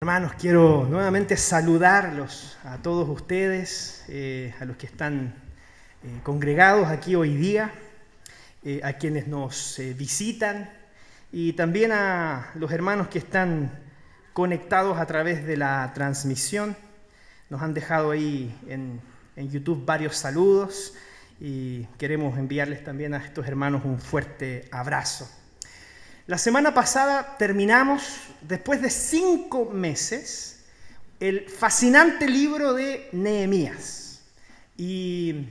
Hermanos, quiero nuevamente saludarlos a todos ustedes, a los que están congregados aquí hoy día, a quienes nos visitan y también a los hermanos que están conectados a través de la transmisión. Nos han dejado ahí en YouTube varios saludos y queremos enviarles también a estos hermanos un fuerte abrazo. La semana pasada terminamos, después de 5 meses, el fascinante libro de Nehemías. Y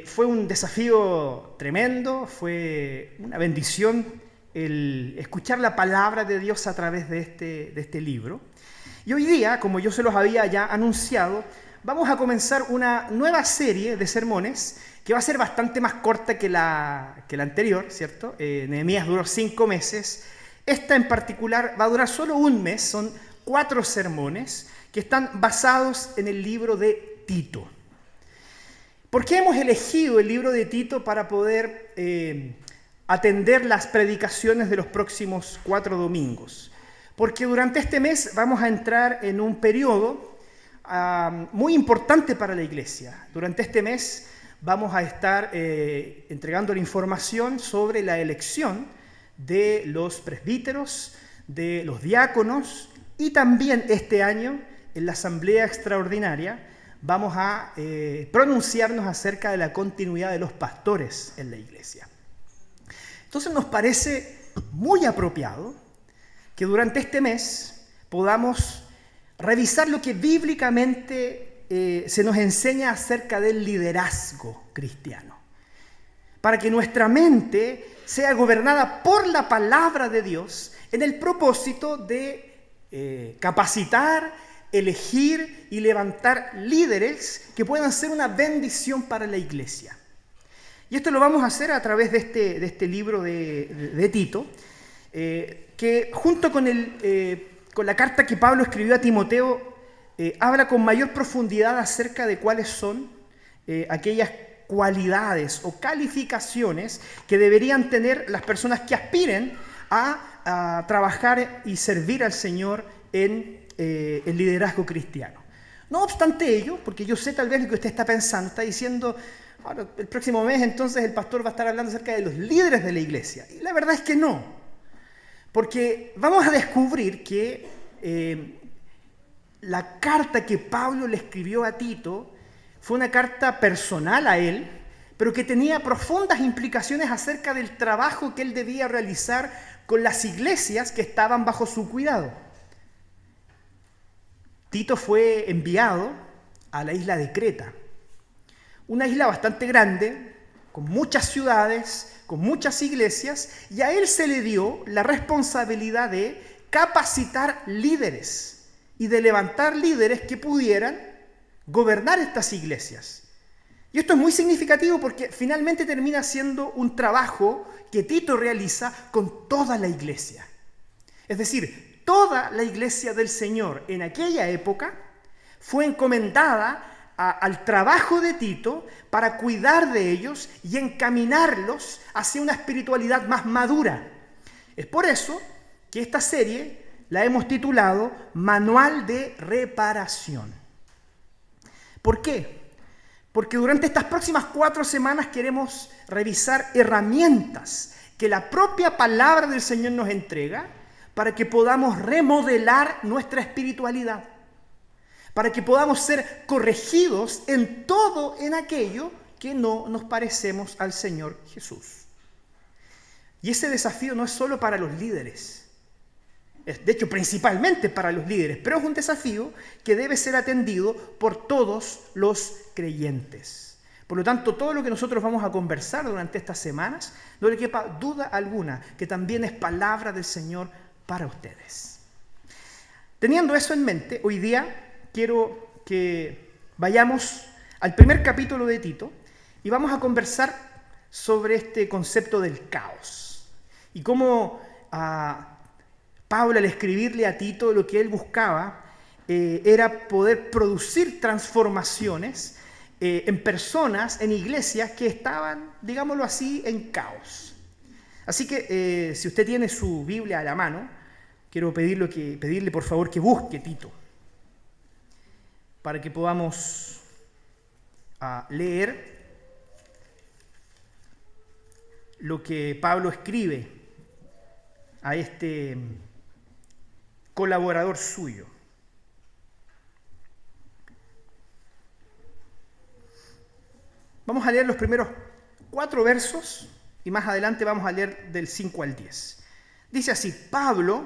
fue un desafío tremendo, fue una bendición el escuchar la palabra de Dios a través de este libro. Y hoy día, como yo se los había ya anunciado, vamos a comenzar una nueva serie de sermones que va a ser bastante más corta que la anterior, ¿cierto? Nehemías duró 5 meses. Esta en particular va a durar solo 1 mes, son 4 sermones que están basados en el libro de Tito. ¿Por qué hemos elegido el libro de Tito para poder atender las predicaciones de los próximos 4 domingos? Porque durante este mes vamos a entrar en un periodo muy importante para la iglesia. Durante este mes vamos a estar entregando la información sobre la elección de los presbíteros, de los diáconos y también este año en la asamblea extraordinaria vamos a pronunciarnos acerca de la continuidad de los pastores en la iglesia. Entonces nos parece muy apropiado que durante este mes podamos revisar lo que bíblicamente se nos enseña acerca del liderazgo cristiano, para que nuestra mente sea gobernada por la palabra de Dios en el propósito de capacitar, elegir y levantar líderes que puedan ser una bendición para la iglesia. Y esto lo vamos a hacer a través de este libro de Tito, que junto con la carta que Pablo escribió a Timoteo, habla con mayor profundidad acerca de cuáles son aquellas cualidades o calificaciones que deberían tener las personas que aspiren a trabajar y servir al Señor en el liderazgo cristiano. No obstante ello, porque yo sé tal vez lo que usted está pensando, está diciendo, bueno, el próximo mes entonces el pastor va a estar hablando acerca de los líderes de la iglesia. Y la verdad es que no, porque vamos a descubrir que la carta que Pablo le escribió a Tito fue una carta personal a él, pero que tenía profundas implicaciones acerca del trabajo que él debía realizar con las iglesias que estaban bajo su cuidado. Tito fue enviado a la isla de Creta, una isla bastante grande, con muchas ciudades, con muchas iglesias, y a él se le dio la responsabilidad de capacitar líderes y de levantar líderes que pudieran gobernar estas iglesias. Y esto es muy significativo porque finalmente termina siendo un trabajo que Tito realiza con toda la iglesia. Es decir, toda la iglesia del Señor en aquella época fue encomendada al trabajo de Tito para cuidar de ellos y encaminarlos hacia una espiritualidad más madura. Es por eso que esta serie la hemos titulado Manual de Reparación. ¿Por qué? Porque durante estas próximas 4 semanas queremos revisar herramientas que la propia palabra del Señor nos entrega para que podamos remodelar nuestra espiritualidad, para que podamos ser corregidos en todo en aquello que no nos parecemos al Señor Jesús. Y ese desafío no es solo para los líderes, de hecho principalmente para los líderes, pero es un desafío que debe ser atendido por todos los creyentes. Por lo tanto, todo lo que nosotros vamos a conversar durante estas semanas, no le quepa duda alguna que también es palabra del Señor para ustedes. Teniendo eso en mente, hoy día quiero que vayamos al primer capítulo de Tito y vamos a conversar sobre este concepto del caos y cómo Pablo, al escribirle a Tito, lo que él buscaba era poder producir transformaciones en personas, en iglesias que estaban, digámoslo así, en caos. Así que si usted tiene su Biblia a la mano, quiero pedirle por favor que busque Tito, para que podamos leer lo que Pablo escribe a este colaborador suyo. Vamos a leer los primeros 4 versos y más adelante vamos a leer del 5 al 10. Dice así: Pablo,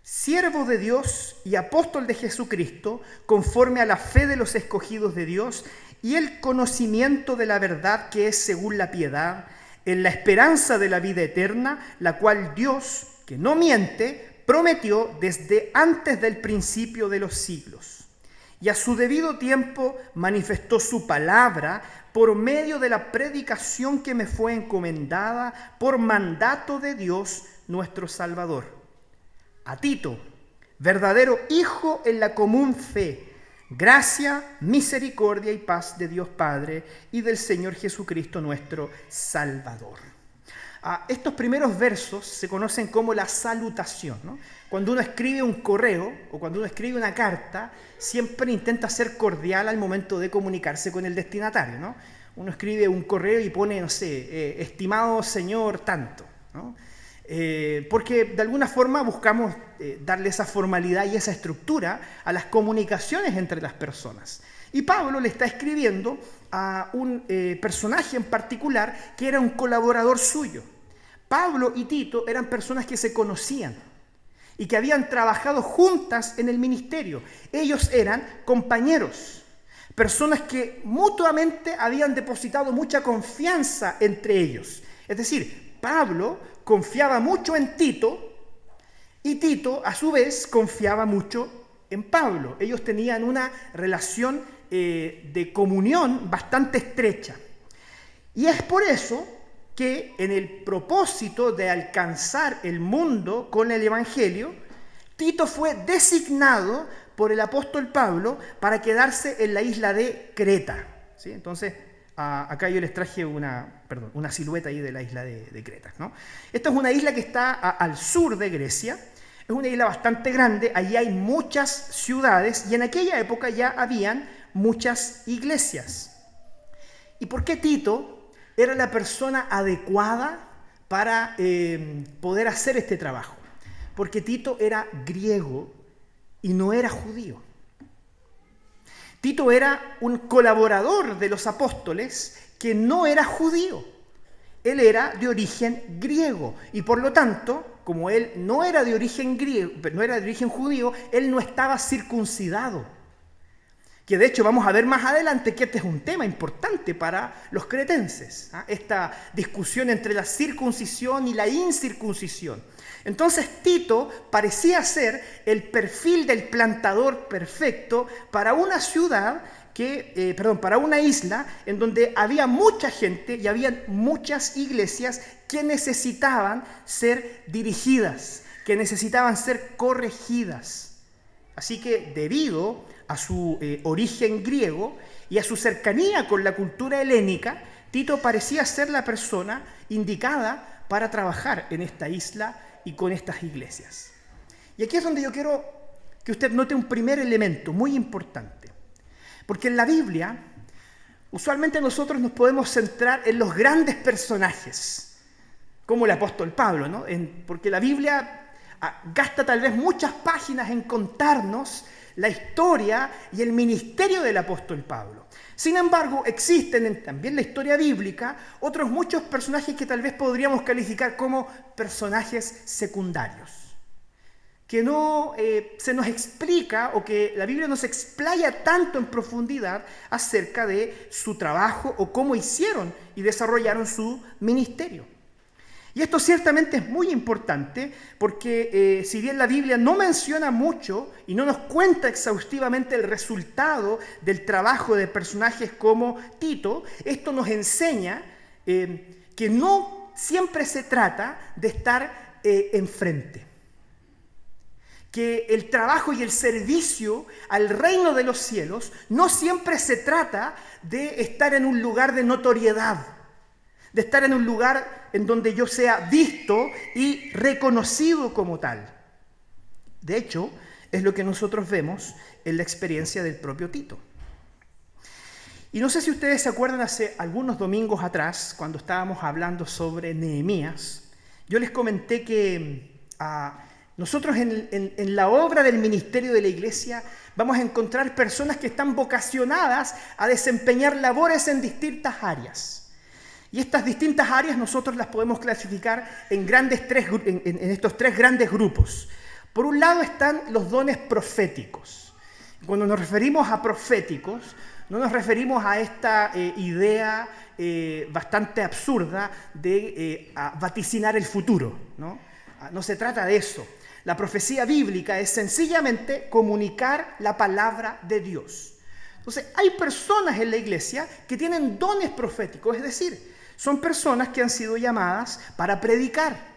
siervo de Dios y apóstol de Jesucristo, conforme a la fe de los escogidos de Dios y el conocimiento de la verdad que es según la piedad, en la esperanza de la vida eterna, la cual Dios, que no miente, prometió desde antes del principio de los siglos. Y a su debido tiempo manifestó su palabra por medio de la predicación que me fue encomendada por mandato de Dios nuestro Salvador. A Tito, verdadero hijo en la común fe, gracia, misericordia y paz de Dios Padre y del Señor Jesucristo nuestro Salvador. Estos primeros versos se conocen como la salutación, ¿no? Cuando uno escribe un correo o cuando uno escribe una carta, siempre intenta ser cordial al momento de comunicarse con el destinatario, ¿no? Uno escribe un correo y pone, no sé, estimado señor tanto, ¿no? Porque de alguna forma buscamos darle esa formalidad y esa estructura a las comunicaciones entre las personas. Y Pablo le está escribiendo a un personaje en particular que era un colaborador suyo. Pablo y Tito eran personas que se conocían y que habían trabajado juntas en el ministerio. Ellos eran compañeros, personas que mutuamente habían depositado mucha confianza entre ellos. Es decir, Pablo confiaba mucho en Tito y Tito, a su vez, confiaba mucho en Pablo. Ellos tenían una relación de comunión bastante estrecha. Y es por eso que en el propósito de alcanzar el mundo con el Evangelio, Tito fue designado por el apóstol Pablo para quedarse en la isla de Creta, ¿sí? Entonces, acá yo les traje una silueta ahí de la isla de Creta, ¿no? Esta es una isla que está al sur de Grecia, es una isla bastante grande, allí hay muchas ciudades y en aquella época ya habían muchas iglesias. ¿Y por qué Tito era la persona adecuada para poder hacer este trabajo? Porque Tito era griego y no era judío. Tito era un colaborador de los apóstoles que no era judío. Él era de origen griego y por lo tanto, como él no era de origen griego, no era de origen judío, él no estaba circuncidado. Que de hecho vamos a ver más adelante que este es un tema importante para los cretenses, esta discusión entre la circuncisión y la incircuncisión. Entonces Tito parecía ser el perfil del plantador perfecto para una ciudad para una isla en donde había mucha gente y había muchas iglesias que necesitaban ser dirigidas, que necesitaban ser corregidas. Así que debido a su origen griego y a su cercanía con la cultura helénica, Tito parecía ser la persona indicada para trabajar en esta isla y con estas iglesias. Y aquí es donde yo quiero que usted note un primer elemento muy importante. Porque en la Biblia, usualmente nosotros nos podemos centrar en los grandes personajes, como el apóstol Pablo, ¿no? Porque la Biblia gasta tal vez muchas páginas en contarnos la historia y el ministerio del apóstol Pablo. Sin embargo, existen también en la historia bíblica otros muchos personajes que tal vez podríamos calificar como personajes secundarios, que no se nos explica o que la Biblia no se explaya tanto en profundidad acerca de su trabajo o cómo hicieron y desarrollaron su ministerio. Y esto ciertamente es muy importante porque si bien la Biblia no menciona mucho y no nos cuenta exhaustivamente el resultado del trabajo de personajes como Tito, esto nos enseña que no siempre se trata de estar enfrente. Que el trabajo y el servicio al reino de los cielos no siempre se trata de estar en un lugar de notoriedad, de estar en un lugar en donde yo sea visto y reconocido como tal. De hecho, es lo que nosotros vemos en la experiencia del propio Tito. Y no sé si ustedes se acuerdan hace algunos domingos atrás, cuando estábamos hablando sobre Nehemías, yo les comenté que nosotros en la obra del ministerio de la iglesia vamos a encontrar personas que están vocacionadas a desempeñar labores en distintas áreas. Y estas distintas áreas nosotros las podemos clasificar en estos tres grandes grupos. Por un lado están los dones proféticos. Cuando nos referimos a proféticos, no nos referimos a esta idea bastante absurda de vaticinar el futuro, ¿no? No se trata de eso. La profecía bíblica es sencillamente comunicar la palabra de Dios. Entonces, hay personas en la iglesia que tienen dones proféticos, es decir, son personas que han sido llamadas para predicar.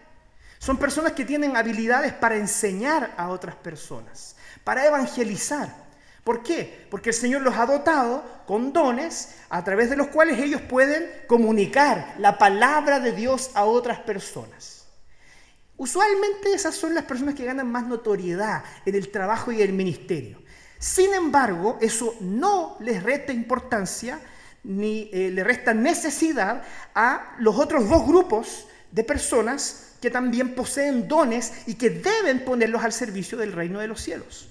Son personas que tienen habilidades para enseñar a otras personas, para evangelizar. ¿Por qué? Porque el Señor los ha dotado con dones a través de los cuales ellos pueden comunicar la palabra de Dios a otras personas. Usualmente esas son las personas que ganan más notoriedad en el trabajo y el ministerio. Sin embargo, eso no les resta importancia ni le resta necesidad a los otros dos grupos de personas que también poseen dones y que deben ponerlos al servicio del reino de los cielos.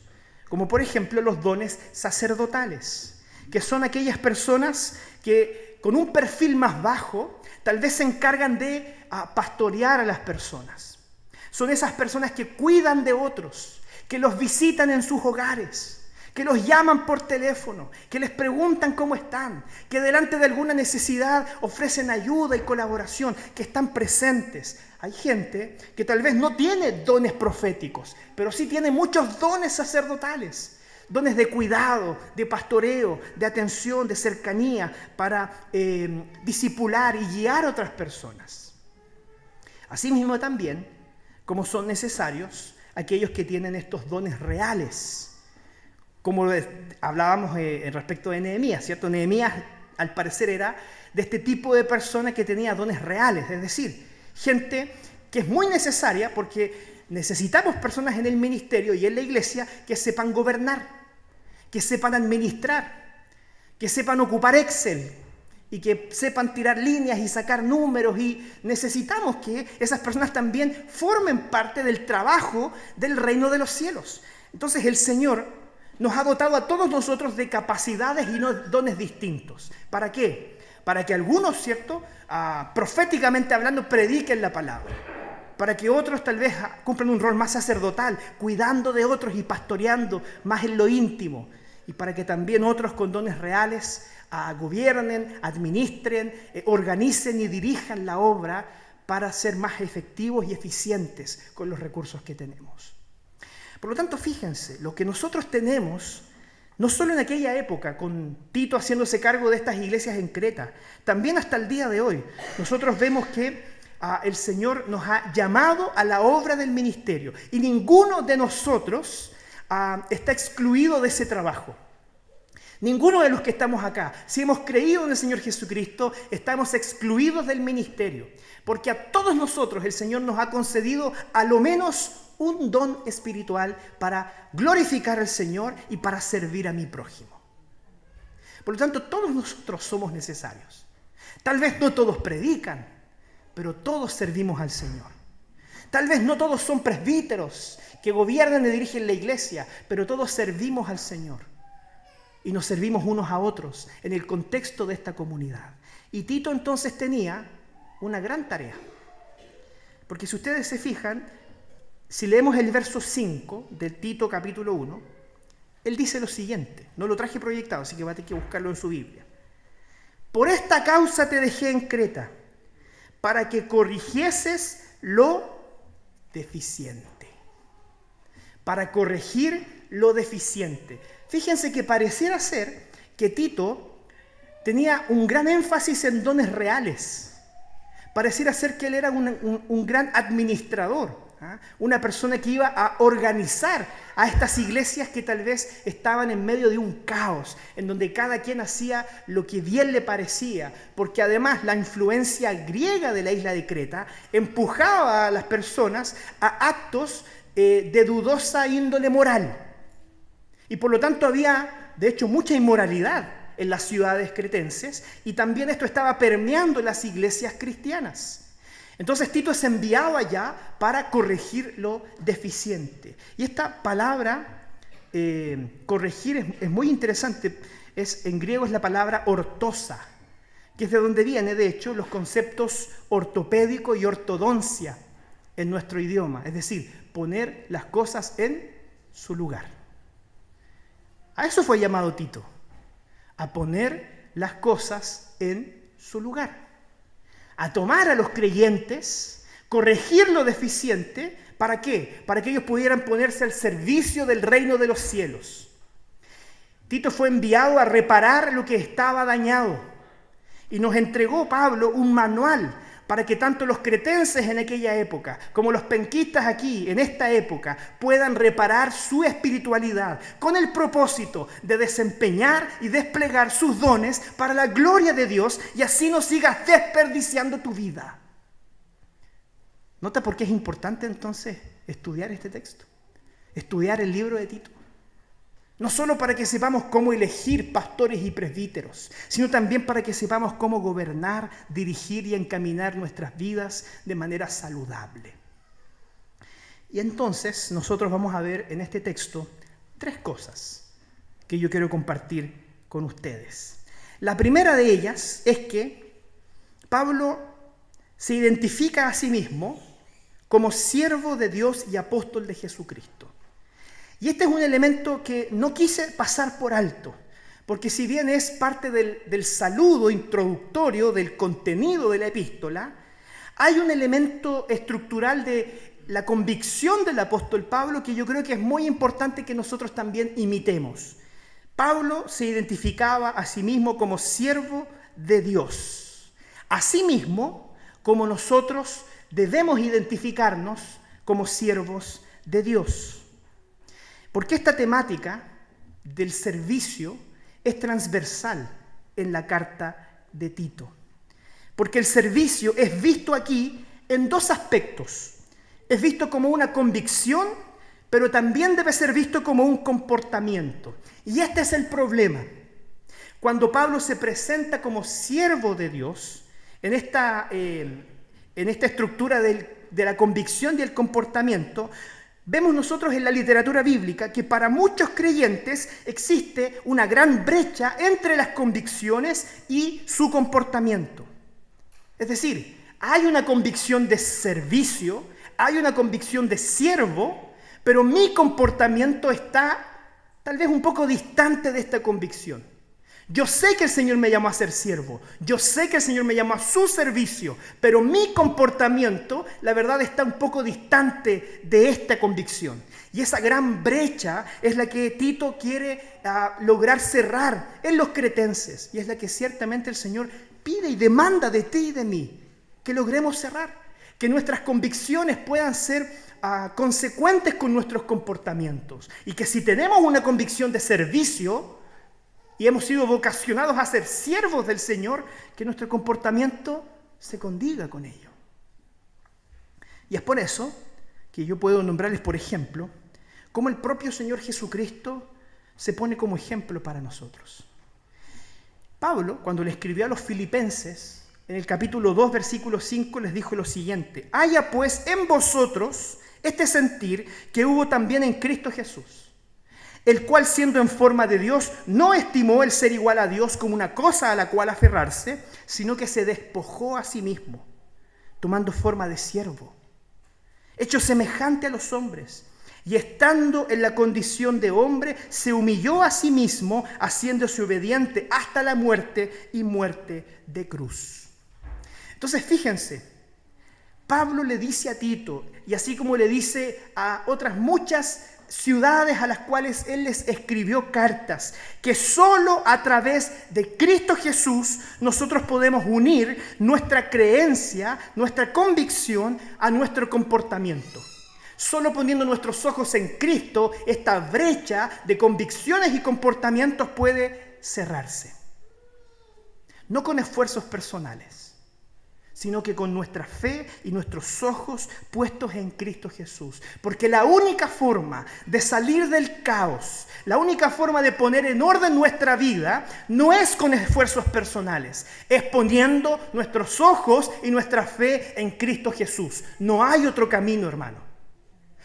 Como por ejemplo los dones sacerdotales, que son aquellas personas que con un perfil más bajo tal vez se encargan de pastorear a las personas. Son esas personas que cuidan de otros, que los visitan en sus hogares, que los llaman por teléfono, que les preguntan cómo están, que delante de alguna necesidad ofrecen ayuda y colaboración, que están presentes. Hay gente que tal vez no tiene dones proféticos, pero sí tiene muchos dones sacerdotales, dones de cuidado, de pastoreo, de atención, de cercanía, para discipular y guiar a otras personas. Asimismo también, como son necesarios aquellos que tienen estos dones reales, como hablábamos respecto de Nehemías, ¿cierto? Nehemías, al parecer, era de este tipo de persona que tenía dones reales, es decir, gente que es muy necesaria porque necesitamos personas en el ministerio y en la iglesia que sepan gobernar, que sepan administrar, que sepan ocupar Excel y que sepan tirar líneas y sacar números, y necesitamos que esas personas también formen parte del trabajo del reino de los cielos. Entonces el Señor nos ha dotado a todos nosotros de capacidades y dones distintos. ¿Para qué? Para que algunos, ¿cierto?, proféticamente hablando, prediquen la palabra. Para que otros tal vez cumplan un rol más sacerdotal, cuidando de otros y pastoreando más en lo íntimo. Y para que también otros con dones reales gobiernen, administren, organicen y dirijan la obra para ser más efectivos y eficientes con los recursos que tenemos. Por lo tanto, fíjense, lo que nosotros tenemos, no solo en aquella época, con Tito haciéndose cargo de estas iglesias en Creta, también hasta el día de hoy, nosotros vemos que el Señor nos ha llamado a la obra del ministerio y ninguno de nosotros está excluido de ese trabajo. Ninguno de los que estamos acá, si hemos creído en el Señor Jesucristo, estamos excluidos del ministerio, porque a todos nosotros el Señor nos ha concedido a lo menos un don espiritual para glorificar al Señor y para servir a mi prójimo. Por lo tanto, todos nosotros somos necesarios. Tal vez no todos predican, pero todos servimos al Señor. Tal vez no todos son presbíteros que gobiernan y dirigen la iglesia, pero todos servimos al Señor. Y nos servimos unos a otros en el contexto de esta comunidad. Y Tito entonces tenía una gran tarea. Porque si ustedes se fijan, si leemos el verso 5 de Tito capítulo 1, él dice lo siguiente. No lo traje proyectado, así que va a tener que buscarlo en su Biblia. Por esta causa te dejé en Creta, para que corrigieses lo deficiente. Para corregir lo deficiente. Fíjense que pareciera ser que Tito tenía un gran énfasis en dones reales. Pareciera ser que él era un gran administrador. Una persona que iba a organizar a estas iglesias que tal vez estaban en medio de un caos, en donde cada quien hacía lo que bien le parecía, porque además la influencia griega de la isla de Creta empujaba a las personas a actos de dudosa índole moral. Y por lo tanto había, de hecho, mucha inmoralidad en las ciudades cretenses, y también esto estaba permeando en las iglesias cristianas. Entonces Tito es enviado allá para corregir lo deficiente. Y esta palabra, corregir, es muy interesante. En griego es la palabra ortosa, que es de donde viene, de hecho, los conceptos ortopédico y ortodoncia en nuestro idioma. Es decir, poner las cosas en su lugar. A eso fue llamado Tito, a poner las cosas en su lugar. A tomar a los creyentes, corregir lo deficiente, ¿para qué? Para que ellos pudieran ponerse al servicio del reino de los cielos. Tito fue enviado a reparar lo que estaba dañado. Y nos entregó Pablo un manual para que tanto los cretenses en aquella época como los penquistas aquí en esta época puedan reparar su espiritualidad con el propósito de desempeñar y desplegar sus dones para la gloria de Dios, y así no sigas desperdiciando tu vida. ¿Nota por qué es importante entonces estudiar este texto? Estudiar el libro de Tito. No solo para que sepamos cómo elegir pastores y presbíteros, sino también para que sepamos cómo gobernar, dirigir y encaminar nuestras vidas de manera saludable. Y entonces nosotros vamos a ver en este texto 3 cosas que yo quiero compartir con ustedes. La primera de ellas es que Pablo se identifica a sí mismo como siervo de Dios y apóstol de Jesucristo. Y este es un elemento que no quise pasar por alto, porque si bien es parte del saludo introductorio del contenido de la epístola, hay un elemento estructural de la convicción del apóstol Pablo que yo creo que es muy importante que nosotros también imitemos. Pablo se identificaba a sí mismo como siervo de Dios. Asimismo, como nosotros debemos identificarnos como siervos de Dios. Porque esta temática del servicio es transversal en la carta de Tito. Porque el servicio es visto aquí en 2 aspectos. Es visto como una convicción, pero también debe ser visto como un comportamiento. Y este es el problema. Cuando Pablo se presenta como siervo de Dios, en esta estructura de la convicción y el comportamiento, vemos nosotros en la literatura bíblica que para muchos creyentes existe una gran brecha entre las convicciones y su comportamiento. Es decir, hay una convicción de servicio, hay una convicción de siervo, pero mi comportamiento está tal vez un poco distante de esta convicción. Yo sé que el Señor me llamó a ser siervo, yo sé que el Señor me llamó a su servicio, pero mi comportamiento, la verdad, está un poco distante de esta convicción. Y esa gran brecha es la que Tito quiere lograr cerrar en los cretenses, y es la que ciertamente el Señor pide y demanda de ti y de mí, que logremos cerrar, que nuestras convicciones puedan ser consecuentes con nuestros comportamientos, y que si tenemos una convicción de servicio, y hemos sido vocacionados a ser siervos del Señor, que nuestro comportamiento se condiga con ello. Y es por eso que yo puedo nombrarles, por ejemplo, cómo el propio Señor Jesucristo se pone como ejemplo para nosotros. Pablo, cuando le escribió a los filipenses, en el capítulo 2, versículo 5, les dijo lo siguiente: haya pues en vosotros este sentir que hubo también en Cristo Jesús, el cual, siendo en forma de Dios, no estimó el ser igual a Dios como una cosa a la cual aferrarse, sino que se despojó a sí mismo, tomando forma de siervo, hecho semejante a los hombres, y estando en la condición de hombre, se humilló a sí mismo, haciéndose obediente hasta la muerte y muerte de cruz. Entonces, fíjense, Pablo le dice a Tito, y así como le dice a otras muchas ciudades a las cuales él les escribió cartas, que solo a través de Cristo Jesús nosotros podemos unir nuestra creencia, nuestra convicción a nuestro comportamiento. Solo poniendo nuestros ojos en Cristo, esta brecha de convicciones y comportamientos puede cerrarse. No con esfuerzos personales, sino que con nuestra fe y nuestros ojos puestos en Cristo Jesús. Porque la única forma de salir del caos, la única forma de poner en orden nuestra vida, no es con esfuerzos personales, es poniendo nuestros ojos y nuestra fe en Cristo Jesús. No hay otro camino, hermano.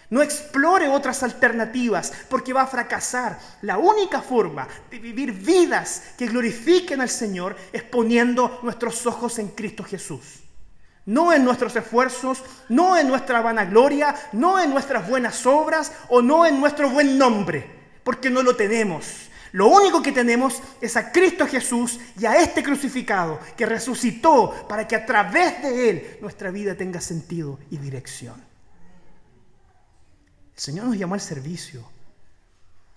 No explore otras alternativas porque va a fracasar. La única forma de vivir vidas que glorifiquen al Señor es poniendo nuestros ojos en Cristo Jesús. No en nuestros esfuerzos, no en nuestra vanagloria, no en nuestras buenas obras o no en nuestro buen nombre, porque no lo tenemos. Lo único que tenemos es a Cristo Jesús y a este crucificado que resucitó para que a través de Él nuestra vida tenga sentido y dirección. El Señor nos llamó al servicio,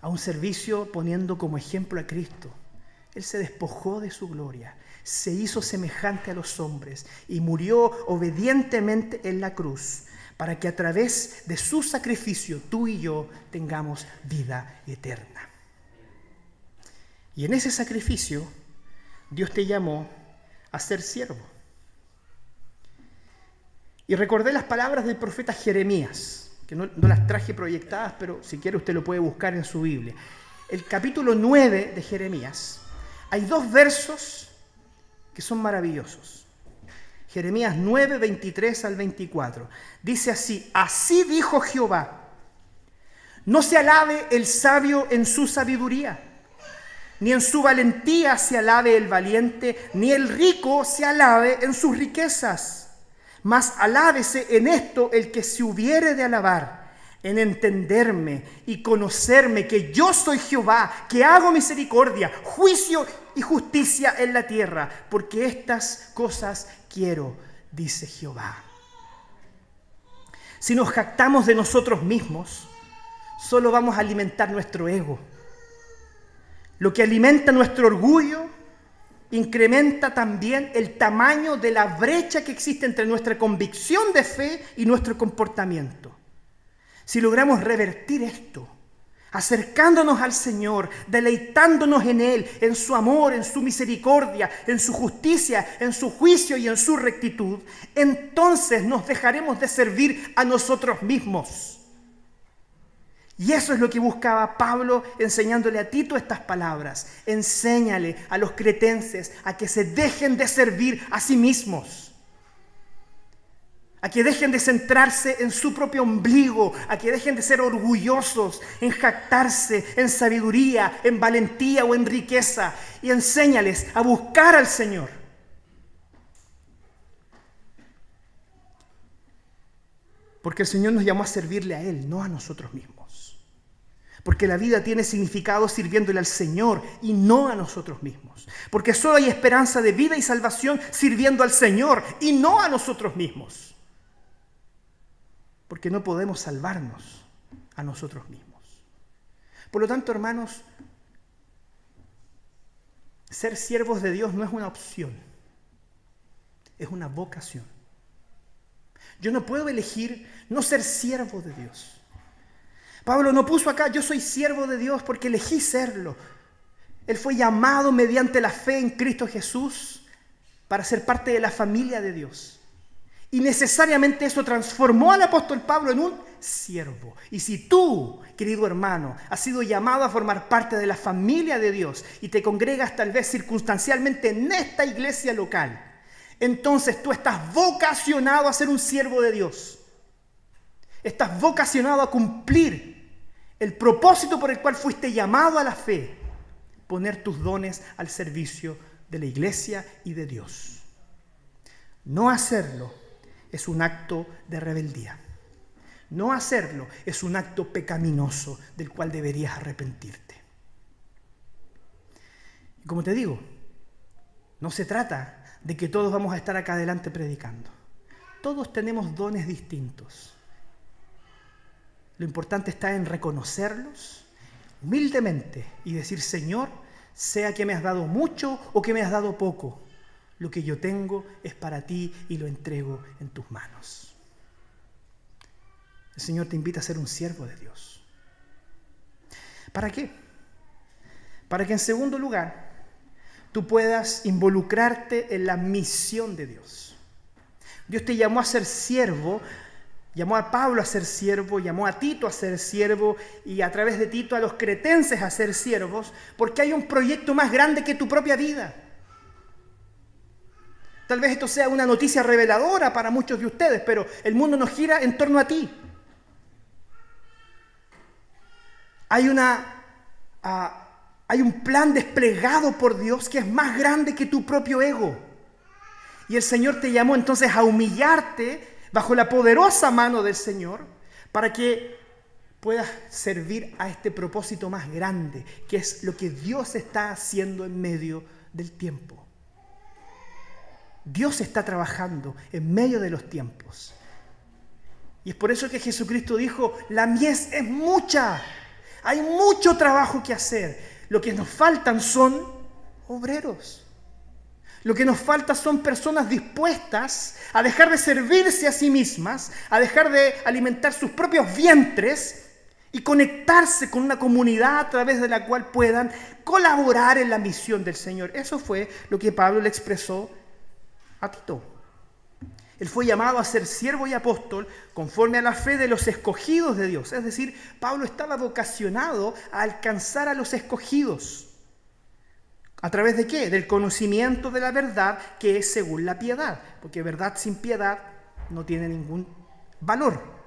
a un servicio poniendo como ejemplo a Cristo. Él se despojó de su gloria, se hizo semejante a los hombres y murió obedientemente en la cruz para que a través de su sacrificio tú y yo tengamos vida eterna. Y en ese sacrificio Dios te llamó a ser siervo. Y recordé las palabras del profeta Jeremías, que no las traje proyectadas, pero si quiere usted lo puede buscar en su Biblia. El capítulo 9 de Jeremías, hay 2 versos que son maravillosos. Jeremías 9, 23 al 24. Dice así: así dijo Jehová, no se alabe el sabio en su sabiduría, ni en su valentía se alabe el valiente, ni el rico se alabe en sus riquezas. Mas alábese en esto el que se hubiere de alabar, en entenderme y conocerme que yo soy Jehová, que hago misericordia, juicio y justicia en la tierra, porque estas cosas quiero, dice Jehová. Si nos jactamos de nosotros mismos, solo vamos a alimentar nuestro ego. Lo que alimenta nuestro orgullo incrementa también el tamaño de la brecha que existe entre nuestra convicción de fe y nuestro comportamiento. Si logramos revertir esto, acercándonos al Señor, deleitándonos en Él, en su amor, en su misericordia, en su justicia, en su juicio y en su rectitud, entonces nos dejaremos de servir a nosotros mismos. Y eso es lo que buscaba Pablo enseñándole a Tito estas palabras. Enséñale a los cretenses a que se dejen de servir a sí mismos, a que dejen de centrarse en su propio ombligo, a que dejen de ser orgullosos, en jactarse, en sabiduría, en valentía o en riqueza. Y enséñales a buscar al Señor. Porque el Señor nos llamó a servirle a Él, no a nosotros mismos. Porque la vida tiene significado sirviéndole al Señor y no a nosotros mismos. Porque solo hay esperanza de vida y salvación sirviendo al Señor y no a nosotros mismos. Porque no podemos salvarnos a nosotros mismos. Por lo tanto, hermanos, ser siervos de Dios no es una opción, es una vocación. Yo no puedo elegir no ser siervo de Dios. Pablo no puso acá, yo soy siervo de Dios porque elegí serlo. Él fue llamado mediante la fe en Cristo Jesús para ser parte de la familia de Dios. Y necesariamente eso transformó al apóstol Pablo en un siervo. Y si tú, querido hermano, has sido llamado a formar parte de la familia de Dios y te congregas tal vez circunstancialmente en esta iglesia local, entonces tú estás vocacionado a ser un siervo de Dios. Estás vocacionado a cumplir el propósito por el cual fuiste llamado a la fe, poner tus dones al servicio de la iglesia y de Dios. No hacerlo es un acto de rebeldía. No hacerlo es un acto pecaminoso del cual deberías arrepentirte. Y como te digo, no se trata de que todos vamos a estar acá adelante predicando. Todos tenemos dones distintos. Lo importante está en reconocerlos humildemente y decir: Señor, sea que me has dado mucho o que me has dado poco, lo que yo tengo es para ti y lo entrego en tus manos. El Señor te invita a ser un siervo de Dios. ¿Para qué? Para que en segundo lugar tú puedas involucrarte en la misión de Dios. Dios te llamó a ser siervo, llamó a Pablo a ser siervo, llamó a Tito a ser siervo y a través de Tito a los cretenses a ser siervos, porque hay un proyecto más grande que tu propia vida. Tal vez esto sea una noticia reveladora para muchos de ustedes, pero el mundo no gira en torno a ti. Hay un plan desplegado por Dios que es más grande que tu propio ego. Y el Señor te llamó entonces a humillarte bajo la poderosa mano del Señor para que puedas servir a este propósito más grande, que es lo que Dios está haciendo en medio del tiempo. Dios está trabajando en medio de los tiempos. Y es por eso que Jesucristo dijo, la mies es mucha, hay mucho trabajo que hacer. Lo que nos faltan son obreros. Lo que nos falta son personas dispuestas a dejar de servirse a sí mismas, a dejar de alimentar sus propios vientres y conectarse con una comunidad a través de la cual puedan colaborar en la misión del Señor. Eso fue lo que Pablo le expresó a Tito. Él fue llamado a ser siervo y apóstol conforme a la fe de los escogidos de Dios. Es decir, Pablo estaba vocacionado a alcanzar a los escogidos. ¿A través de qué? Del conocimiento de la verdad que es según la piedad. Porque verdad sin piedad no tiene ningún valor.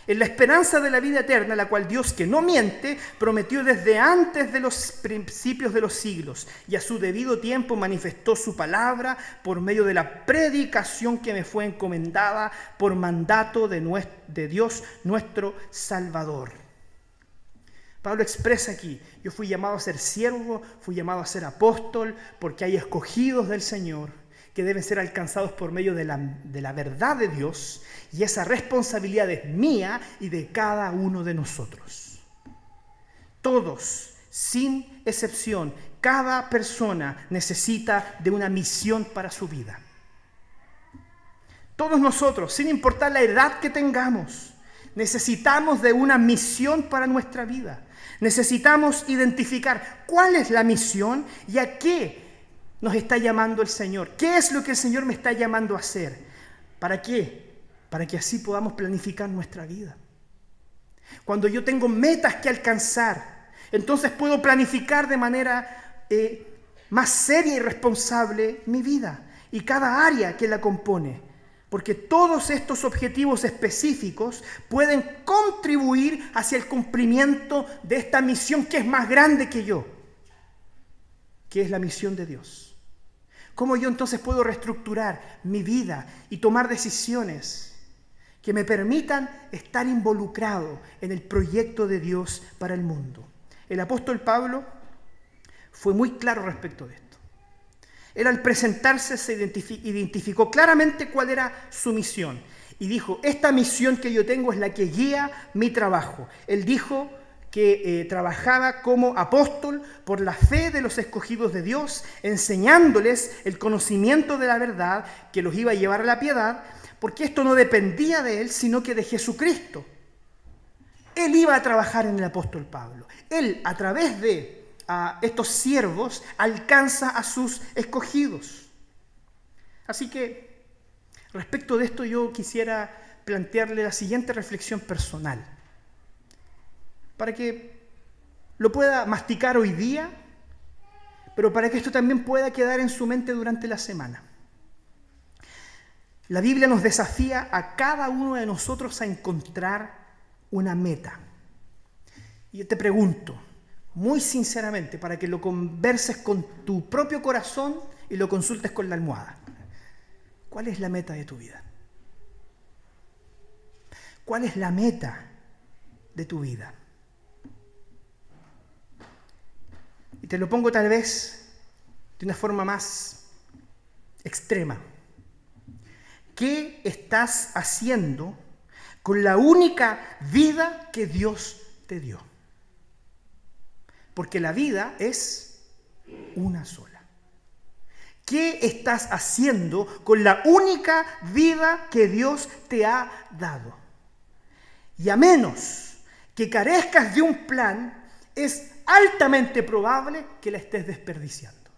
En la esperanza de la vida eterna, la cual Dios, que no miente, prometió desde antes de los principios de los siglos, y a su debido tiempo manifestó su palabra por medio de la predicación que me fue encomendada por mandato de Dios nuestro Salvador. Pablo expresa aquí, yo fui llamado a ser siervo, fui llamado a ser apóstol, porque hay escogidos del Señor que deben ser alcanzados por medio de la verdad de Dios, y esa responsabilidad es mía y de cada uno de nosotros. Todos, sin excepción, cada persona necesita de una misión para su vida. Todos nosotros, sin importar la edad que tengamos, necesitamos de una misión para nuestra vida. Necesitamos identificar cuál es la misión y a qué nos está llamando el Señor. ¿Qué es lo que el Señor me está llamando a hacer? ¿Para qué? Para que así podamos planificar nuestra vida. Cuando yo tengo metas que alcanzar, entonces puedo planificar de manera más seria y responsable mi vida y cada área que la compone. Porque todos estos objetivos específicos pueden contribuir hacia el cumplimiento de esta misión que es más grande que yo, que es la misión de Dios. ¿Cómo yo entonces puedo reestructurar mi vida y tomar decisiones que me permitan estar involucrado en el proyecto de Dios para el mundo? El apóstol Pablo fue muy claro respecto de esto. Él al presentarse se identificó claramente cuál era su misión. Y dijo, esta misión que yo tengo es la que guía mi trabajo. Él dijo que trabajaba como apóstol por la fe de los escogidos de Dios, enseñándoles el conocimiento de la verdad que los iba a llevar a la piedad, porque esto no dependía de él, sino que de Jesucristo. Él iba a trabajar en el apóstol Pablo. Él, a través de estos siervos, alcanza a sus escogidos. Así que, respecto de esto, yo quisiera plantearle la siguiente reflexión personal, para que lo pueda masticar hoy día, pero para que esto también pueda quedar en su mente durante la semana. La Biblia nos desafía a cada uno de nosotros a encontrar una meta. Y yo te pregunto, muy sinceramente, para que lo converses con tu propio corazón y lo consultes con la almohada. ¿Cuál es la meta de tu vida? ¿Cuál es la meta de tu vida? Y te lo pongo tal vez de una forma más extrema. ¿Qué estás haciendo con la única vida que Dios te dio? Porque la vida es una sola. ¿Qué estás haciendo con la única vida que Dios te ha dado? Y a menos que carezcas de un plan, es altamente probable que la estés desperdiciando.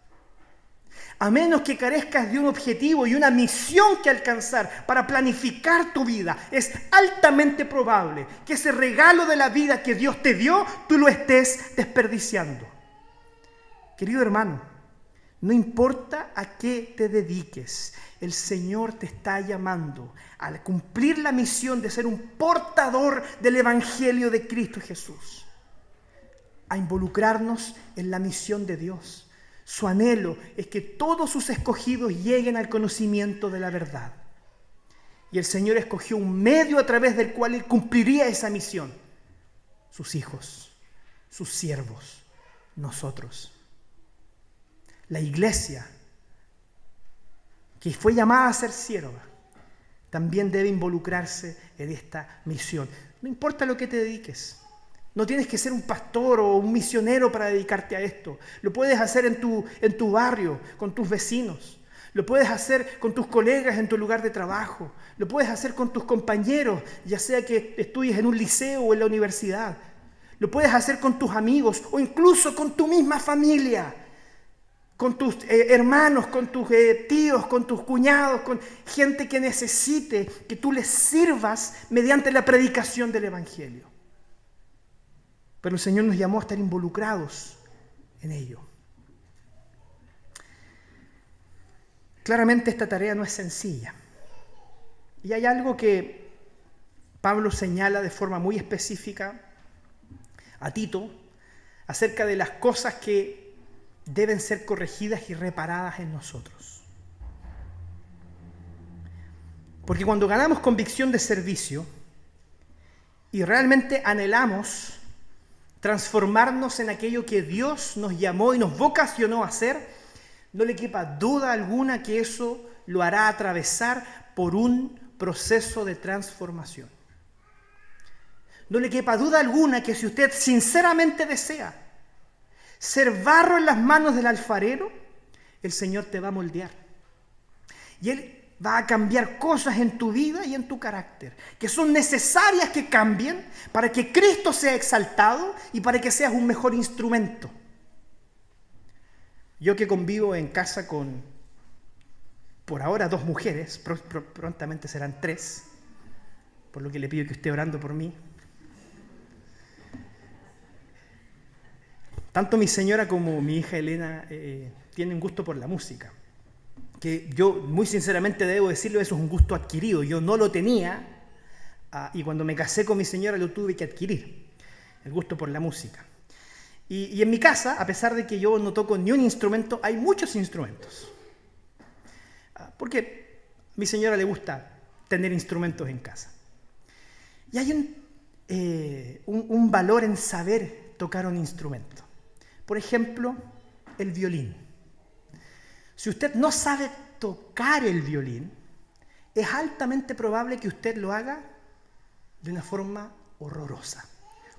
A menos que carezcas de un objetivo y una misión que alcanzar para planificar tu vida, es altamente probable que ese regalo de la vida que Dios te dio, tú lo estés desperdiciando. Querido hermano, no importa a qué te dediques, el Señor te está llamando a cumplir la misión de ser un portador del Evangelio de Cristo Jesús, a involucrarnos en la misión de Dios. Su anhelo es que todos sus escogidos lleguen al conocimiento de la verdad. Y el Señor escogió un medio a través del cual Él cumpliría esa misión. Sus hijos, sus siervos, nosotros. La iglesia, que fue llamada a ser sierva, también debe involucrarse en esta misión. No importa lo que te dediques. No tienes que ser un pastor o un misionero para dedicarte a esto. Lo puedes hacer en tu barrio, con tus vecinos. Lo puedes hacer con tus colegas en tu lugar de trabajo. Lo puedes hacer con tus compañeros, ya sea que estudies en un liceo o en la universidad. Lo puedes hacer con tus amigos o incluso con tu misma familia. Con tus hermanos, con tus tíos, con tus cuñados, con gente que necesite que tú les sirvas mediante la predicación del Evangelio. Pero el Señor nos llamó a estar involucrados en ello. Claramente esta tarea no es sencilla. Y hay algo que Pablo señala de forma muy específica a Tito acerca de las cosas que deben ser corregidas y reparadas en nosotros. Porque cuando ganamos convicción de servicio y realmente anhelamos transformarnos en aquello que Dios nos llamó y nos vocacionó a hacer, no le quepa duda alguna que eso lo hará atravesar por un proceso de transformación. No le quepa duda alguna que si usted sinceramente desea ser barro en las manos del alfarero, el Señor te va a moldear. Y Él va a cambiar cosas en tu vida y en tu carácter, que son necesarias que cambien para que Cristo sea exaltado y para que seas un mejor instrumento. Yo que convivo en casa con, por ahora, 2 mujeres, prontamente serán 3, por lo que le pido que esté orando por mí. Tanto mi señora como mi hija Elena tienen gusto por la música. Que yo muy sinceramente debo decirlo, eso es un gusto adquirido. Yo no lo tenía y cuando me casé con mi señora lo tuve que adquirir, el gusto por la música. Y en mi casa, a pesar de que yo no toco ni un instrumento, hay muchos instrumentos. Porque a mi señora le gusta tener instrumentos en casa. Y hay un valor en saber tocar un instrumento. Por ejemplo, el violín. Si usted no sabe tocar el violín, es altamente probable que usted lo haga de una forma horrorosa.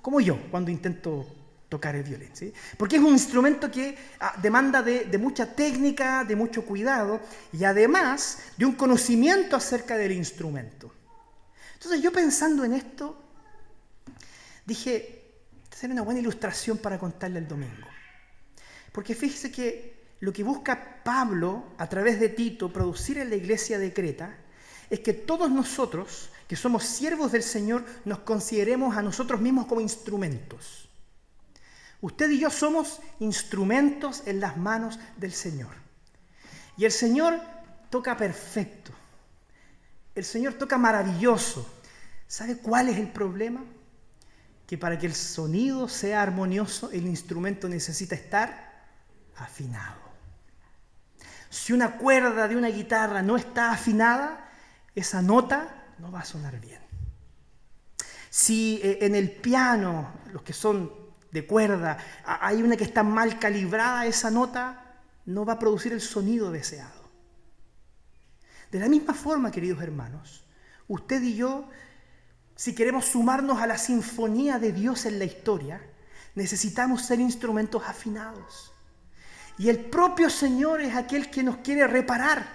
Como yo, cuando intento tocar el violín, ¿sí? Porque es un instrumento que demanda de mucha técnica, de mucho cuidado y además de un conocimiento acerca del instrumento. Entonces yo pensando en esto, dije, esta sería una buena ilustración para contarle el domingo. Porque fíjese que lo que busca Pablo a través de Tito producir en la iglesia de Creta es que todos nosotros, que somos siervos del Señor, nos consideremos a nosotros mismos como instrumentos. Usted y yo somos instrumentos en las manos del Señor. Y el Señor toca perfecto. El Señor toca maravilloso. ¿Sabe cuál es el problema? Que para que el sonido sea armonioso, el instrumento necesita estar afinado. Si una cuerda de una guitarra no está afinada, esa nota no va a sonar bien. Si en el piano, los que son de cuerda, hay una que está mal calibrada, esa nota no va a producir el sonido deseado. De la misma forma, queridos hermanos, usted y yo, si queremos sumarnos a la sinfonía de Dios en la historia, necesitamos ser instrumentos afinados. Y el propio Señor es aquel que nos quiere reparar.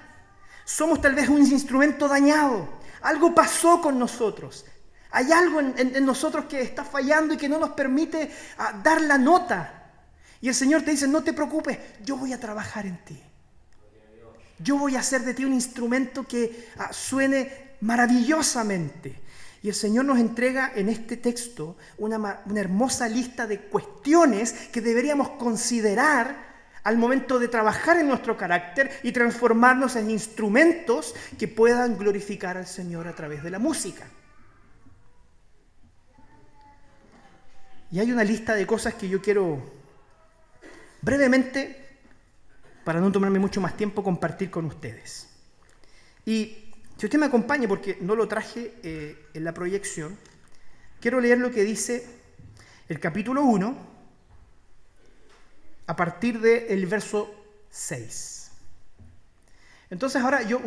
Somos tal vez un instrumento dañado. Algo pasó con nosotros. Hay algo en nosotros que está fallando y que no nos permite dar la nota. Y el Señor te dice, no te preocupes, yo voy a trabajar en ti. Yo voy a hacer de ti un instrumento que suene maravillosamente. Y el Señor nos entrega en este texto una hermosa lista de cuestiones que deberíamos considerar al momento de trabajar en nuestro carácter y transformarnos en instrumentos que puedan glorificar al Señor a través de la música. Y hay una lista de cosas que yo quiero brevemente, para no tomarme mucho más tiempo, compartir con ustedes. Y si usted me acompaña, porque no lo traje en la proyección, quiero leer lo que dice el capítulo 1, a partir del verso 6. Entonces ahora yo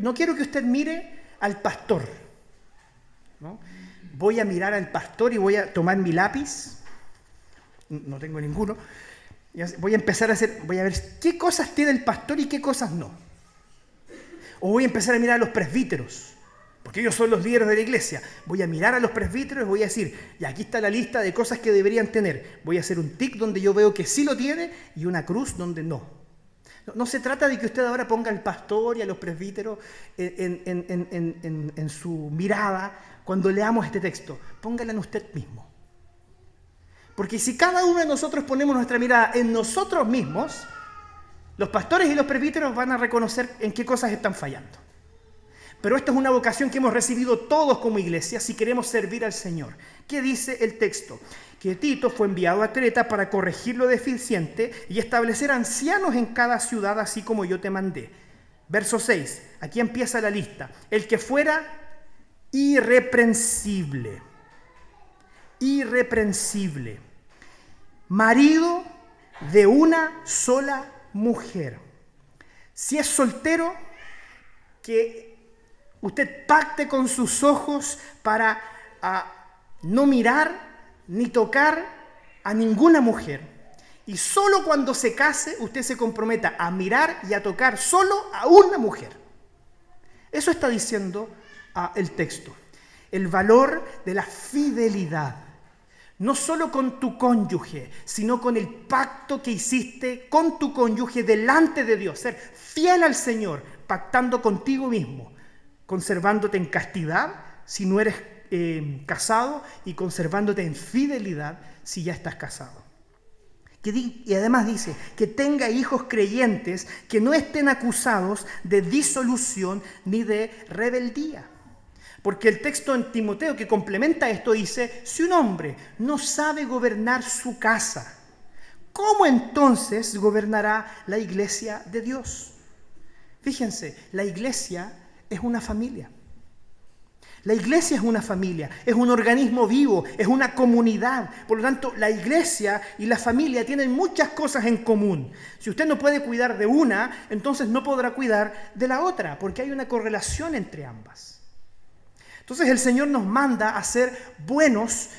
no quiero que usted mire al pastor, ¿no? Voy a mirar al pastor y voy a tomar mi lápiz, no tengo ninguno, voy a empezar voy a ver qué cosas tiene el pastor y qué cosas no. O voy a empezar a mirar a los presbíteros, porque ellos son los líderes de la iglesia. Voy a mirar a los presbíteros y voy a decir, y aquí está la lista de cosas que deberían tener. Voy a hacer un tic donde yo veo que sí lo tiene y una cruz donde no. No se trata de que usted ahora ponga al pastor y a los presbíteros en su mirada cuando leamos este texto. Póngala en usted mismo. Porque si cada uno de nosotros ponemos nuestra mirada en nosotros mismos, los pastores y los presbíteros van a reconocer en qué cosas están fallando. Pero esta es una vocación que hemos recibido todos como iglesia si queremos servir al Señor. ¿Qué dice el texto? Que Tito fue enviado a Creta para corregir lo deficiente y establecer ancianos en cada ciudad, así como yo te mandé. Verso 6, aquí empieza la lista. El que fuera irreprensible, marido de una sola mujer. Si es soltero, que usted pacte con sus ojos para no mirar ni tocar a ninguna mujer. Y solo cuando se case, usted se comprometa a mirar y a tocar solo a una mujer. Eso está diciendo el texto. El valor de la fidelidad. No solo con tu cónyuge, sino con el pacto que hiciste con tu cónyuge delante de Dios. Ser fiel al Señor, pactando contigo mismo, conservándote en castidad si no eres casado y conservándote en fidelidad si ya estás casado. Y además dice que tenga hijos creyentes que no estén acusados de disolución ni de rebeldía. Porque el texto en Timoteo que complementa esto dice, si un hombre no sabe gobernar su casa, ¿cómo entonces gobernará la iglesia de Dios? Fíjense, la iglesia es una familia. La iglesia es una familia, es un organismo vivo, es una comunidad. Por lo tanto, la iglesia y la familia tienen muchas cosas en común. Si usted no puede cuidar de una, entonces no podrá cuidar de la otra, porque hay una correlación entre ambas. Entonces el Señor nos manda a ser buenos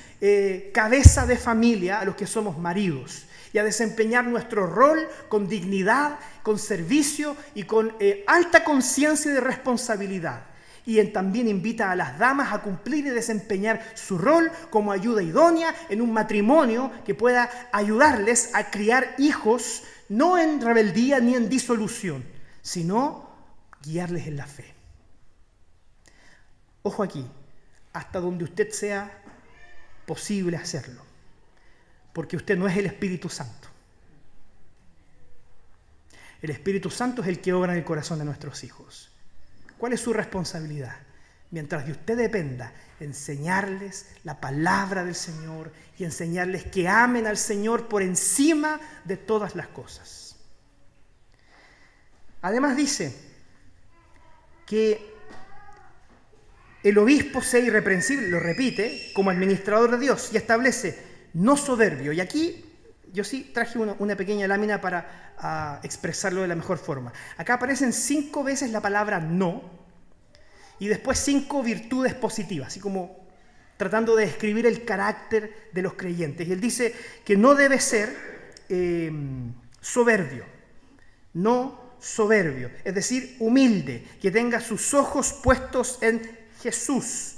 cabeza de familia a los que somos maridos y a desempeñar nuestro rol con dignidad, con servicio y con alta conciencia de responsabilidad. Y él también invita a las damas a cumplir y desempeñar su rol como ayuda idónea en un matrimonio que pueda ayudarles a criar hijos no en rebeldía ni en disolución, sino guiarles en la fe. Ojo aquí, hasta donde usted sea posible hacerlo, porque usted no es el Espíritu Santo. El Espíritu Santo es el que obra en el corazón de nuestros hijos. ¿Cuál es su responsabilidad? Mientras de usted dependa, enseñarles la palabra del Señor y enseñarles que amen al Señor por encima de todas las cosas. Además dice que el obispo sea irreprensible, lo repite, como administrador de Dios y establece no soberbio. Y aquí yo sí traje una pequeña lámina para expresarlo de la mejor forma. Acá aparecen 5 veces la palabra no y después 5 virtudes positivas, así como tratando de describir el carácter de los creyentes. Y él dice que no debe ser soberbio, no soberbio, es decir, humilde, que tenga sus ojos puestos en Jesús.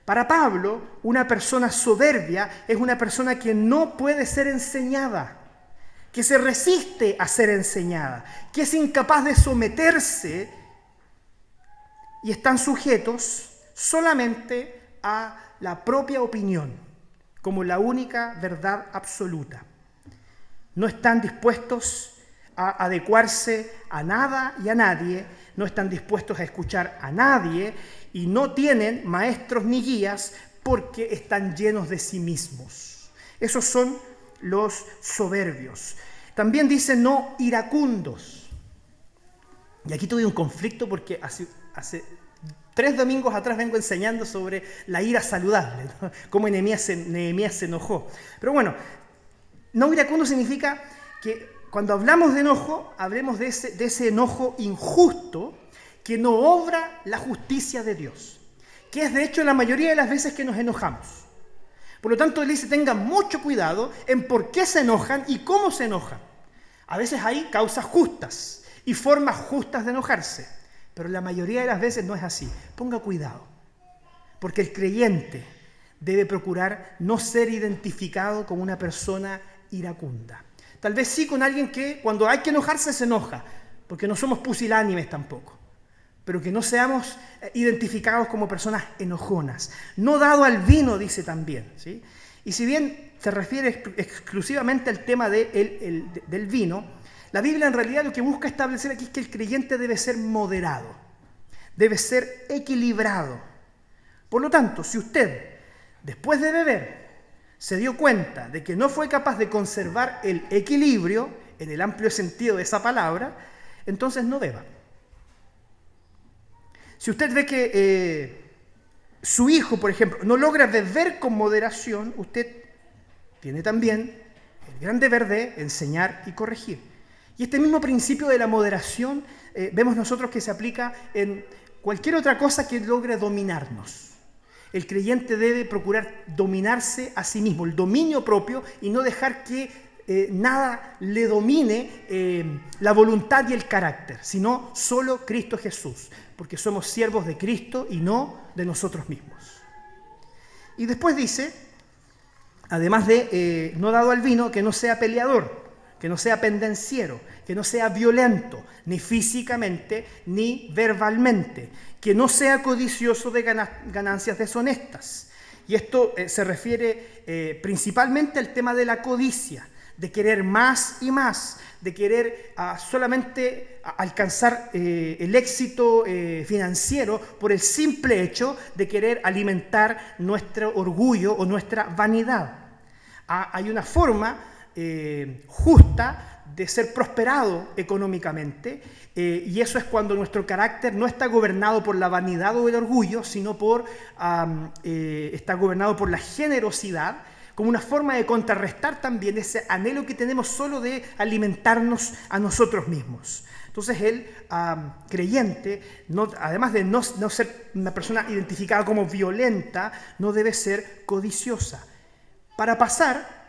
Para Pablo, una persona soberbia es una persona que no puede ser enseñada. que se resiste a ser enseñada, que es incapaz de someterse y están sujetos solamente a la propia opinión como la única verdad absoluta. No están dispuestos a adecuarse a nada y a nadie, no están dispuestos a escuchar a nadie y no tienen maestros ni guías porque están llenos de sí mismos. Esos son los soberbios. También dice no iracundos. Y aquí tuve un conflicto porque hace 3 domingos atrás vengo enseñando sobre la ira saludable, ¿no? Cómo Nehemías se enojó. Pero bueno, no iracundo significa que cuando hablamos de enojo, hablemos de ese enojo injusto que no obra la justicia de Dios, que es de hecho la mayoría de las veces que nos enojamos. Por lo tanto, él dice, tengan mucho cuidado en por qué se enojan y cómo se enojan. A veces hay causas justas y formas justas de enojarse, pero la mayoría de las veces no es así. Ponga cuidado, porque el creyente debe procurar no ser identificado como una persona iracunda. Tal vez sí con alguien que cuando hay que enojarse se enoja, porque no somos pusilánimes tampoco, pero que no seamos identificados como personas enojonas. No dado al vino, dice también, ¿sí? Y si bien se refiere exclusivamente al tema del vino, la Biblia en realidad lo que busca establecer aquí es que el creyente debe ser moderado, debe ser equilibrado. Por lo tanto, si usted, después de beber, se dio cuenta de que no fue capaz de conservar el equilibrio, en el amplio sentido de esa palabra, entonces no beba. Si usted ve que su hijo, por ejemplo, no logra beber con moderación, usted tiene también el gran deber de enseñar y corregir. Y este mismo principio de la moderación vemos nosotros que se aplica en cualquier otra cosa que logre dominarnos. El creyente debe procurar dominarse a sí mismo, el dominio propio, y no dejar que nada le domine la voluntad y el carácter, sino solo Cristo Jesús, porque somos siervos de Cristo y no de nosotros mismos. Y después dice, además de no dado al vino, que no sea peleador, que no sea pendenciero, que no sea violento, ni físicamente ni verbalmente, que no sea codicioso de ganancias deshonestas. Y esto se refiere principalmente al tema de la codicia, de querer más y más, de querer solamente alcanzar el éxito financiero por el simple hecho de querer alimentar nuestro orgullo o nuestra vanidad. Hay una forma justa de ser prosperado económicamente, y eso es cuando nuestro carácter no está gobernado por la vanidad o el orgullo, sino está gobernado por la generosidad, como una forma de contrarrestar también ese anhelo que tenemos solo de alimentarnos a nosotros mismos. Entonces el creyente, además de no ser una persona identificada como violenta, no debe ser codiciosa. Para pasar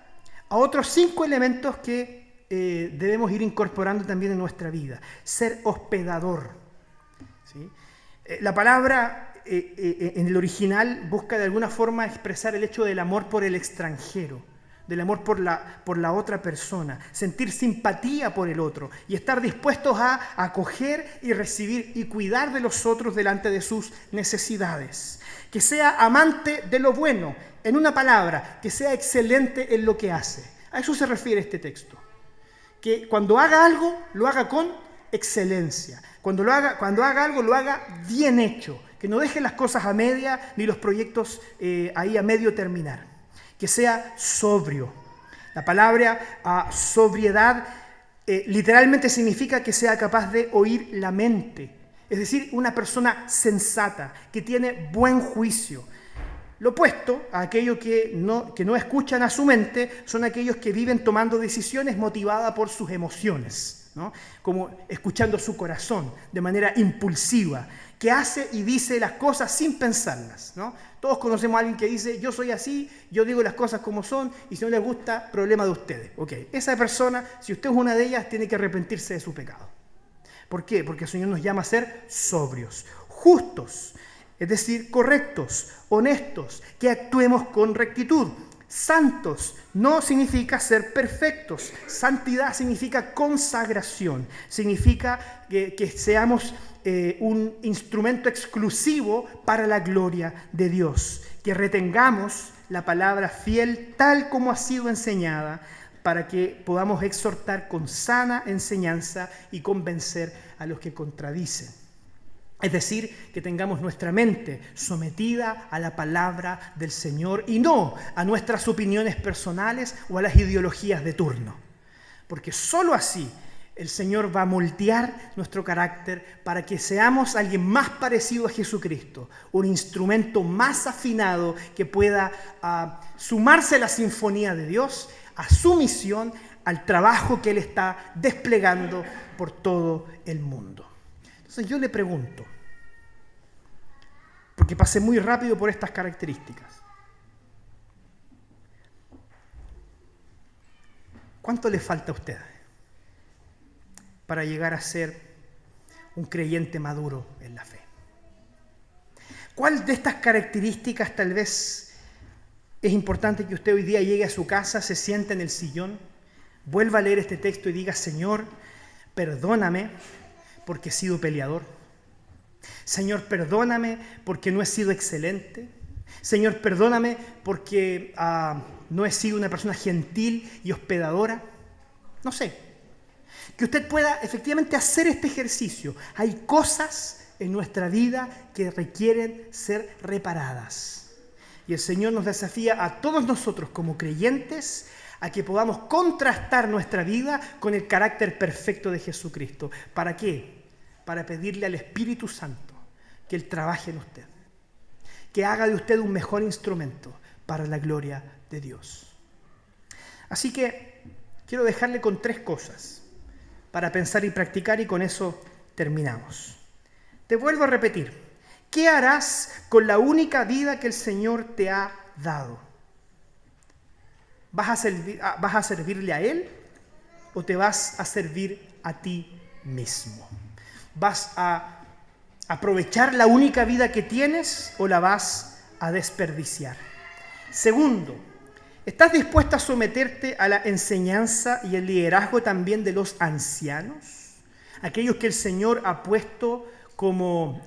a otros 5 elementos que debemos ir incorporando también en nuestra vida. Ser hospedador, ¿sí? La palabra en el original busca de alguna forma expresar el hecho del amor por el extranjero, del amor por la otra persona, sentir simpatía por el otro y estar dispuestos a acoger y recibir y cuidar de los otros delante de sus necesidades. Que sea amante de lo bueno, en una palabra, que sea excelente en lo que hace. A eso se refiere este texto. Que cuando haga algo, lo haga con excelencia. Cuando haga algo, lo haga bien hecho. Que no deje las cosas a media ni los proyectos ahí a medio terminar. Que sea sobrio. La palabra sobriedad literalmente significa que sea capaz de oír la mente. Es decir, una persona sensata, que tiene buen juicio. Lo opuesto a aquellos que no escuchan a su mente son aquellos que viven tomando decisiones motivadas por sus emociones, ¿no? Como escuchando su corazón de manera impulsiva, que hace y dice las cosas sin pensarlas, ¿no? Todos conocemos a alguien que dice, yo soy así, yo digo las cosas como son, y si no les gusta, problema de ustedes. Okay. Esa persona, si usted es una de ellas, tiene que arrepentirse de su pecado. ¿Por qué? Porque el Señor nos llama a ser sobrios, justos, es decir, correctos, honestos, que actuemos con rectitud, Santos no significa ser perfectos. Santidad significa consagración. Significa que seamos un instrumento exclusivo para la gloria de Dios. Que retengamos la palabra fiel tal como ha sido enseñada, para que podamos exhortar con sana enseñanza y convencer a los que contradicen. Es decir, que tengamos nuestra mente sometida a la palabra del Señor y no a nuestras opiniones personales o a las ideologías de turno. Porque sólo así el Señor va a moldear nuestro carácter para que seamos alguien más parecido a Jesucristo, un instrumento más afinado que pueda sumarse a la sinfonía de Dios, a su misión, al trabajo que Él está desplegando por todo el mundo. Entonces yo le pregunto, porque pasé muy rápido por estas características, ¿cuánto le falta a usted para llegar a ser un creyente maduro en la fe? ¿Cuál de estas características tal vez es importante que usted hoy día llegue a su casa, se siente en el sillón, vuelva a leer este texto y diga: Señor, perdóname porque he sido peleador. Señor, perdóname porque no he sido excelente. Señor, perdóname porque no he sido una persona gentil y hospedadora. No sé. Que usted pueda efectivamente hacer este ejercicio. Hay cosas en nuestra vida que requieren ser reparadas. Y el Señor nos desafía a todos nosotros como creyentes a que podamos contrastar nuestra vida con el carácter perfecto de Jesucristo. ¿Para qué? Para pedirle al Espíritu Santo que Él trabaje en usted, que haga de usted un mejor instrumento para la gloria de Dios. Así que quiero dejarle con 3 cosas para pensar y practicar, y con eso terminamos. Te vuelvo a repetir: ¿qué harás con la única vida que el Señor te ha dado? ¿Vas a servirle a Él o te vas a servir a ti mismo? ¿Vas a aprovechar la única vida que tienes o la vas a desperdiciar? Segundo, ¿estás dispuesta a someterte a la enseñanza y el liderazgo también de los ancianos? Aquellos que el Señor ha puesto como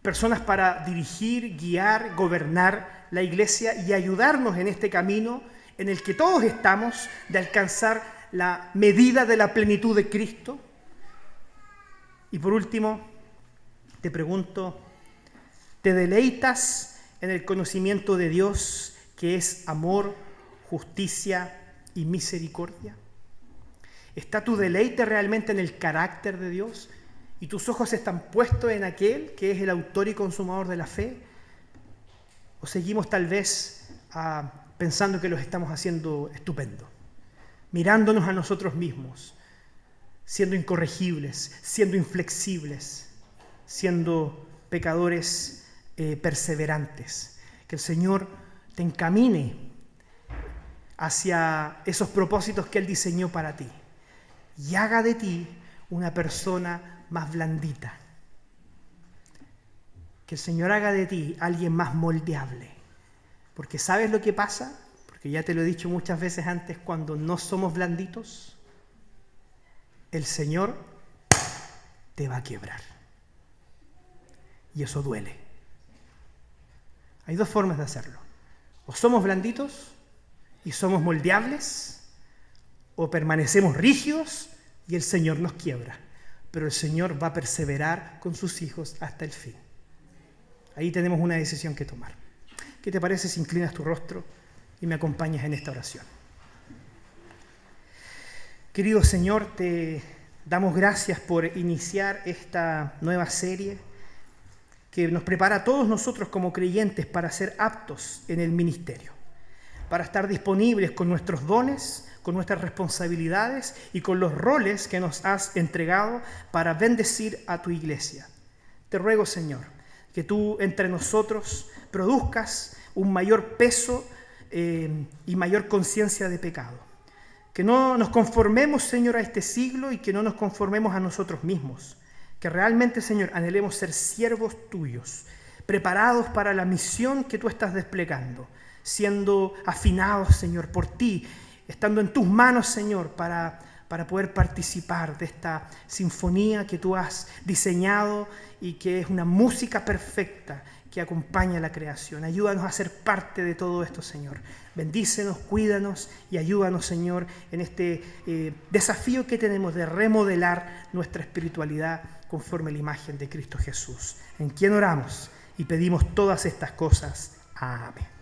personas para dirigir, guiar, gobernar la iglesia y ayudarnos en este camino en el que todos estamos de alcanzar la medida de la plenitud de Cristo. Y por último, te pregunto, ¿te deleitas en el conocimiento de Dios, que es amor, justicia y misericordia? ¿Está tu deleite realmente en el carácter de Dios? ¿Y tus ojos están puestos en aquel que es el autor y consumador de la fe? ¿O seguimos tal vez pensando que los estamos haciendo estupendo, mirándonos a nosotros mismos, siendo incorregibles, siendo inflexibles, siendo pecadores perseverantes? Que el Señor te encamine hacia esos propósitos que Él diseñó para ti y haga de ti una persona más blandita. Que el Señor haga de ti alguien más moldeable. Porque ¿sabes lo que pasa? Porque ya te lo he dicho muchas veces antes, cuando no somos blanditos, el Señor te va a quebrar. Y eso duele. Hay 2 formas de hacerlo. O somos blanditos y somos moldeables, o permanecemos rígidos y el Señor nos quiebra. Pero el Señor va a perseverar con sus hijos hasta el fin. Ahí tenemos una decisión que tomar. ¿Qué te parece si inclinas tu rostro y me acompañas en esta oración? Querido Señor, te damos gracias por iniciar esta nueva serie que nos prepara a todos nosotros como creyentes para ser aptos en el ministerio, para estar disponibles con nuestros dones, con nuestras responsabilidades y con los roles que nos has entregado para bendecir a tu iglesia. Te ruego, Señor, que tú entre nosotros produzcas un mayor peso y mayor conciencia de pecado. Que no nos conformemos, Señor, a este siglo y que no nos conformemos a nosotros mismos. Que realmente, Señor, anhelemos ser siervos tuyos, preparados para la misión que tú estás desplegando, siendo afinados, Señor, por ti, estando en tus manos, Señor, para poder participar de esta sinfonía que tú has diseñado y que es una música perfecta que acompaña la creación. Ayúdanos a ser parte de todo esto, Señor. Bendícenos, cuídanos y ayúdanos, Señor, en este desafío que tenemos de remodelar nuestra espiritualidad conforme a la imagen de Cristo Jesús, en quien oramos y pedimos todas estas cosas. Amén.